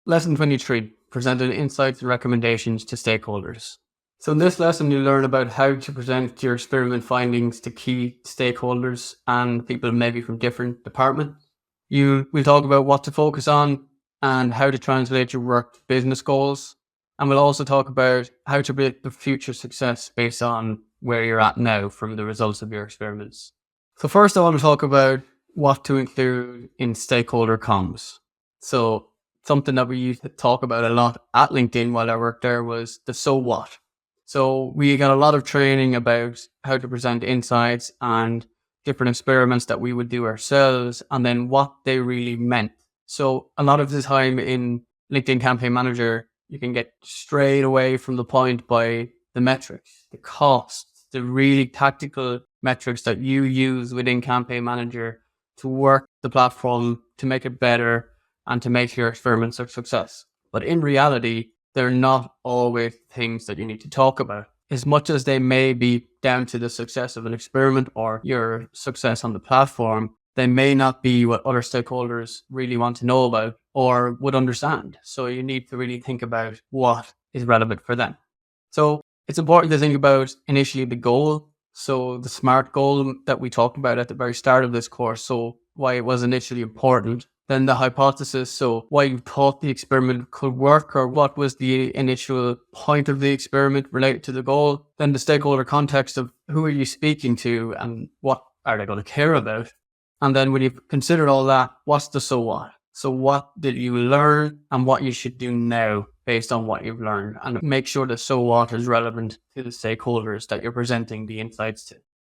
Lesson 23, presented insights and recommendations to stakeholders. So in this lesson, you learn about how to present your experiment findings to key stakeholders and people maybe from different departments. We'll talk about what to focus on and how to translate your work to business goals. And we'll also talk about how to predict the future success based on where you're at now from the results of your experiments. So first I want to talk about what to include in stakeholder comms. So something that we used to talk about a lot at LinkedIn while I worked there was the so what. So we got a lot of training about how to present insights and different experiments that we would do ourselves and then what they really meant. So a lot of the time in LinkedIn Campaign Manager, you can get straight away from the point by the metrics, the costs, the really tactical metrics that you use within Campaign Manager to work the platform to make it better and to make your experiments a success. But in reality, they're not always things that you need to talk about. As much as they may be down to the success of an experiment or your success on the platform, they may not be what other stakeholders really want to know about or would understand. So you need to really think about what is relevant for them. So it's important to think about initially the goal. So the SMART goal that we talked about at the very start of this course. So why it was initially important. Then the hypothesis, so why you thought the experiment could work or what was the initial point of the experiment related to the goal. Then the stakeholder context of who are you speaking to and what are they going to care about. And then when you've considered all that, what's the so what? So what did you learn and what you should do now based on what you've learned, and make sure the so what is relevant to the stakeholders that you're presenting the insights to.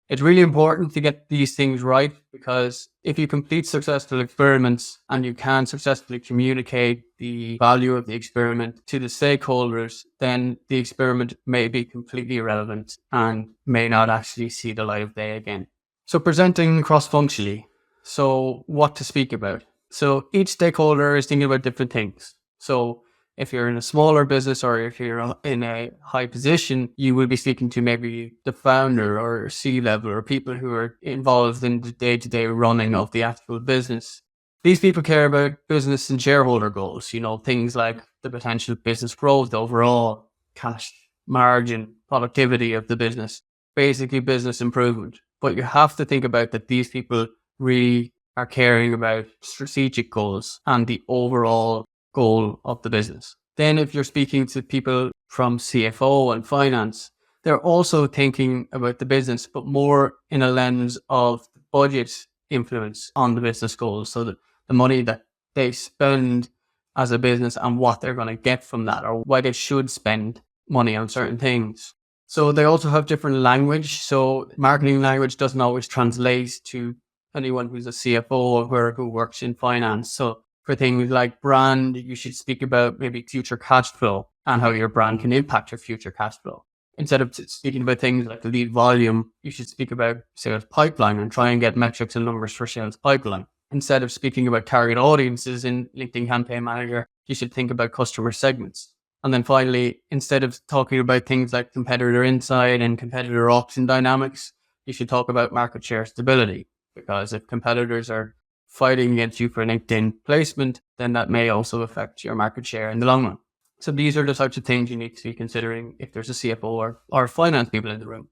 It's really important to get these things right because if you complete successful experiments and you can successfully communicate the value of the experiment to the stakeholders, then the experiment may be completely irrelevant and may not actually see the light of day again. So presenting cross-functionally. So what to speak about. So each stakeholder is thinking about different things. So if you're in a smaller business or if you're in a high position, you will be speaking to maybe the founder or C-level or people who are involved in the day-to-day running of the actual business. These people care about business and shareholder goals, things like the potential business growth overall, cash margin, productivity of the business, basically business improvement. But you have to think about that these people really are caring about strategic goals and the overall goal of the business. Then if you're speaking to people from CFO and finance, they're also thinking about the business, but more in a lens of budget influence on the business goals. So that the money that they spend as a business and what they're going to get from that or why they should spend money on certain things. So they also have different language. So marketing language doesn't always translate to anyone who's a CFO or who works in finance. So for things like brand, you should speak about maybe future cash flow and how your brand can impact your future cash flow. Instead of speaking about things like lead volume, you should speak about sales pipeline and try and get metrics and numbers for sales pipeline. Instead of speaking about target audiences in LinkedIn Campaign Manager, you should think about customer segments. And then finally, instead of talking about things like competitor insight and competitor auction dynamics, you should talk about market share stability. Because if competitors are fighting against you for an LinkedIn placement, then that may also affect your market share in the long run. So these are the types of things you need to be considering if there's a CFO or finance people in the room.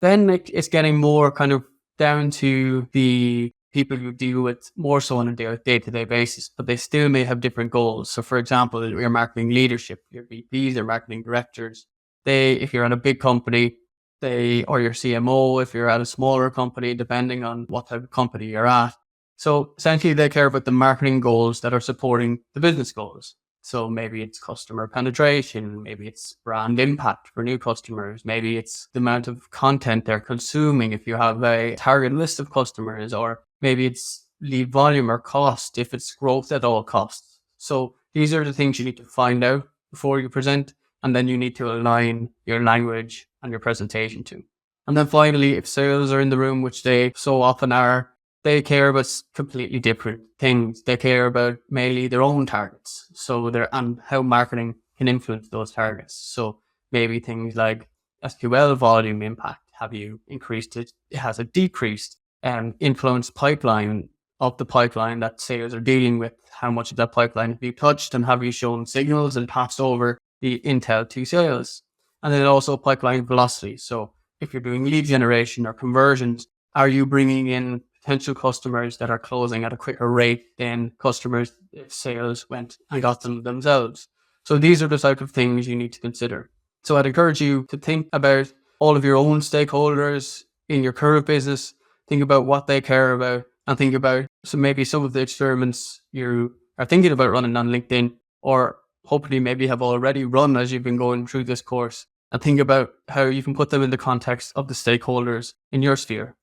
Then it's getting more kind of down to the people you deal with more so on a day-to-day basis, but they still may have different goals. So for example, your marketing leadership, your VPs, your marketing directors, if you're at a big company, or your CMO, if you're at a smaller company, depending on what type of company you're at. So essentially they care about the marketing goals that are supporting the business goals. So maybe it's customer penetration, maybe it's brand impact for new customers, maybe it's the amount of content they're consuming if you have a target list of customers, or maybe it's lead volume or cost if it's growth at all costs. So these are the things you need to find out before you present, and then you need to align your language and your presentation to. And then finally, if sales are in the room, which they so often are, they care about completely different things. They care about mainly their own targets. So and how marketing can influence those targets. So maybe things like SQL volume impact. Have you increased it? Has it decreased? Influence pipeline of the pipeline that sales are dealing with. How much of that pipeline have you touched, and have you shown signals and passed over the intel to sales? And then also pipeline velocity. So if you're doing lead generation or conversions, are you bringing in potential customers that are closing at a quicker rate than customers if sales went and got them themselves? So these are the type of things you need to consider. So I'd encourage you to think about all of your own stakeholders in your current business, think about what they care about, and think about maybe some of the experiments you are thinking about running on LinkedIn, or hopefully maybe have already run as you've been going through this course, and think about how you can put them in the context of the stakeholders in your sphere.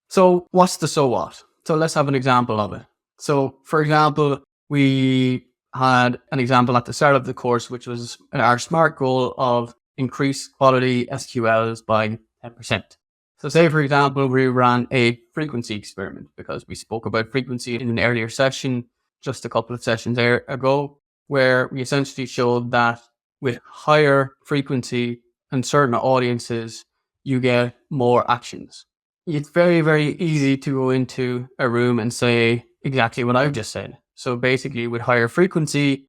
So what's the so what? So let's have an example of it. So for example, we had an example at the start of the course, which was our SMART goal of increase quality SQLs by 10%. So say, for example, we ran a frequency experiment, because we spoke about frequency in an earlier session, just a couple of sessions ago, where we essentially showed that with higher frequency in certain audiences, you get more actions. It's very, very easy to go into a room and say exactly what I've just said. So basically, with higher frequency,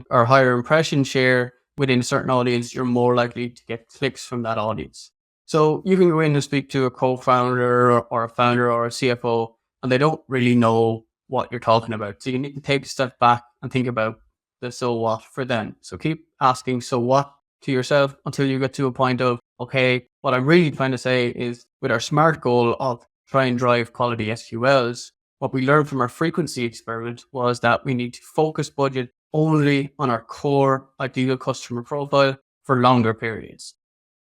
or higher impression share within a certain audience, you're more likely to get clicks from that audience. So you can go in and speak to a co-founder or a founder or a CFO, and they don't really know what you're talking about. So you need to take a step back and think about the so what for them. So keep asking so what to yourself until you get to a point of, okay, what I'm really trying to say is, with our SMART goal of try and drive quality SQLs, what we learned from our frequency experiment was that we need to focus budget only on our core ideal customer profile for longer periods.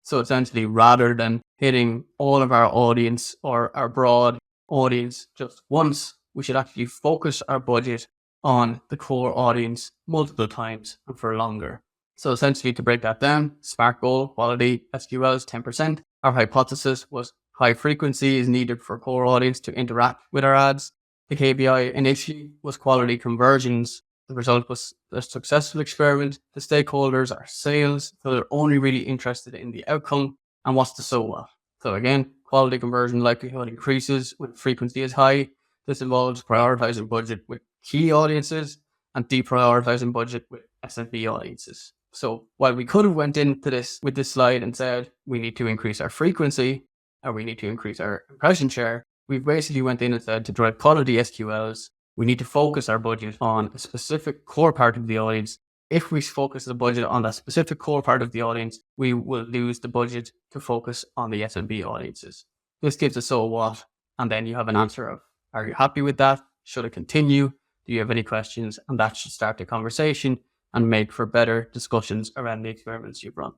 So essentially, rather than hitting all of our audience or our broad audience just once, we should actually focus our budget on the core audience multiple times and for longer. So essentially, to break that down, SMART goal, quality SQLs 10%. Our hypothesis was high frequency is needed for core audience to interact with our ads. The KPI initially was quality conversions. The result was a successful experiment. The stakeholders are sales, so they're only really interested in the outcome. And what's the so what? So again, quality conversion likelihood increases when frequency is high. This involves prioritizing budget with key audiences and deprioritizing budget with SMB audiences. So while we could have went into this with this slide and said we need to increase our frequency or we need to increase our impression share, we basically went in and said to drive quality SQLs, we need to focus our budget on a specific core part of the audience. If we focus the budget on that specific core part of the audience, we will lose the budget to focus on the SMB audiences. This gives a so what, and then you have an answer of, are you happy with that? Should it continue? Do you have any questions? And that should start the conversation and make for better discussions around the experiments you've run.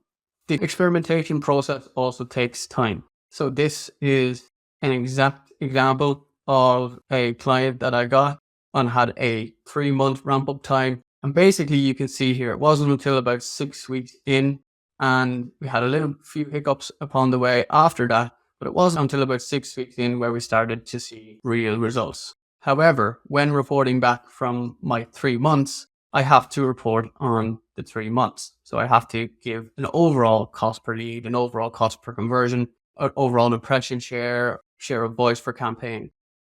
The experimentation process also takes time. So this is an exact example of a client that I got and had a 3-month ramp up time. And basically you can see here, it wasn't until about 6 weeks in, and we had a few hiccups upon the way after that, but it wasn't until about 6 weeks in where we started to see real results. However, when reporting back from my 3 months, I have to report on the 3 months. So I have to give an overall cost per lead, an overall cost per conversion, an overall impression share of voice for campaign.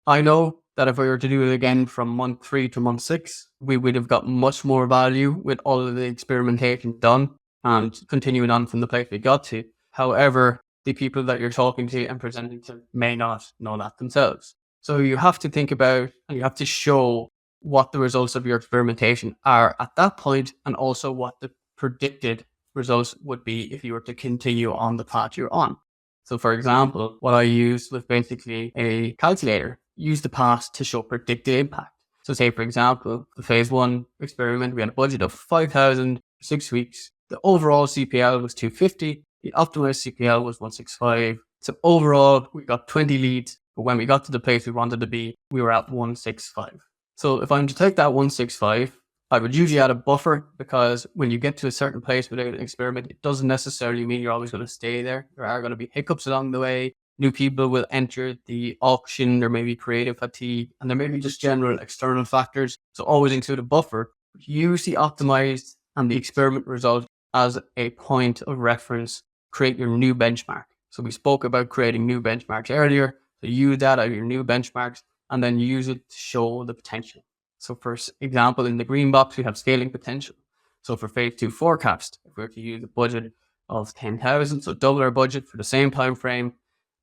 I know that if we were to do it again from month 3 to month 6, we would have got much more value with all of the experimentation done and continuing on from the place we got to. However, the people that you're talking to and presenting to may not know that themselves. So you have to think about and you have to show what the results of your experimentation are at that point, and also what the predicted results would be if you were to continue on the path you're on. So for example, what I used was basically a calculator. Use the past to show predicted impact. So say, for example, the phase 1 experiment, we had a budget of 5,000 for 6 weeks. The overall CPL was 250. The optimized CPL was 165. So overall, we got 20 leads. But when we got to the place we wanted to be, we were at 165. So if I'm to take that 165, I would usually add a buffer, because when you get to a certain place with an experiment, it doesn't necessarily mean you're always going to stay there. There are going to be hiccups along the way. New people will enter the auction. There may be creative fatigue, and there may be just general external factors. So always include a buffer. Use the optimized and the experiment result as a point of reference. Create your new benchmark. So we spoke about creating new benchmarks earlier. So use that as your new benchmarks and then use it to show the potential. So for example, in the green box, we have scaling potential. So for phase 2 forecast, if we were to use a budget of 10,000, so double our budget for the same time frame,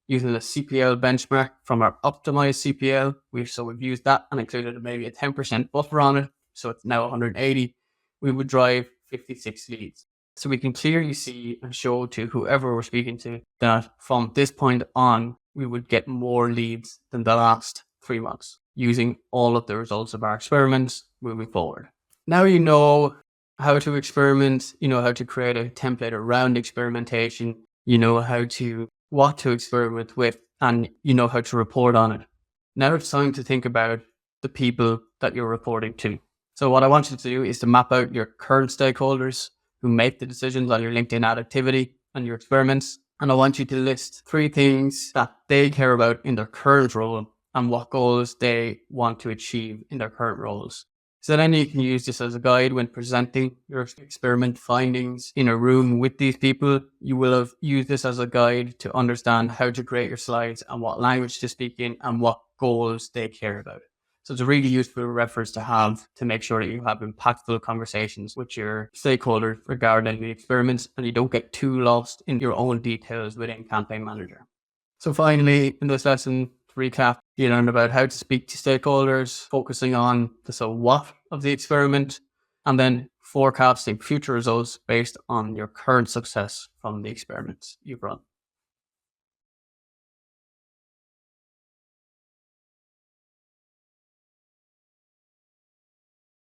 using the CPL benchmark from our optimized CPL, we've used that and included maybe a 10% buffer on it, so it's now 180. We would drive 56 leads. So we can clearly see and show to whoever we're speaking to that from this point on, we would get more leads than the last 3 months using all of the results of our experiments moving forward. Now you know how to experiment, you know how to create a template around experimentation, you know what to experiment with, and you know how to report on it. Now it's time to think about the people that you're reporting to. So what I want you to do is to map out your current stakeholders who make the decisions on your LinkedIn ad activity and your experiments. And I want you to list 3 things that they care about in their current role and what goals they want to achieve in their current roles. So then you can use this as a guide when presenting your experiment findings in a room with these people. You will have used this as a guide to understand how to create your slides and what language to speak in and what goals they care about. So it's a really useful reference to have to make sure that you have impactful conversations with your stakeholders regarding the experiments and you don't get too lost in your own details within Campaign Manager. So finally, in this lesson, to recap, you learned about how to speak to stakeholders, focusing on the so what of the experiment, and then forecasting future results based on your current success from the experiments you've run.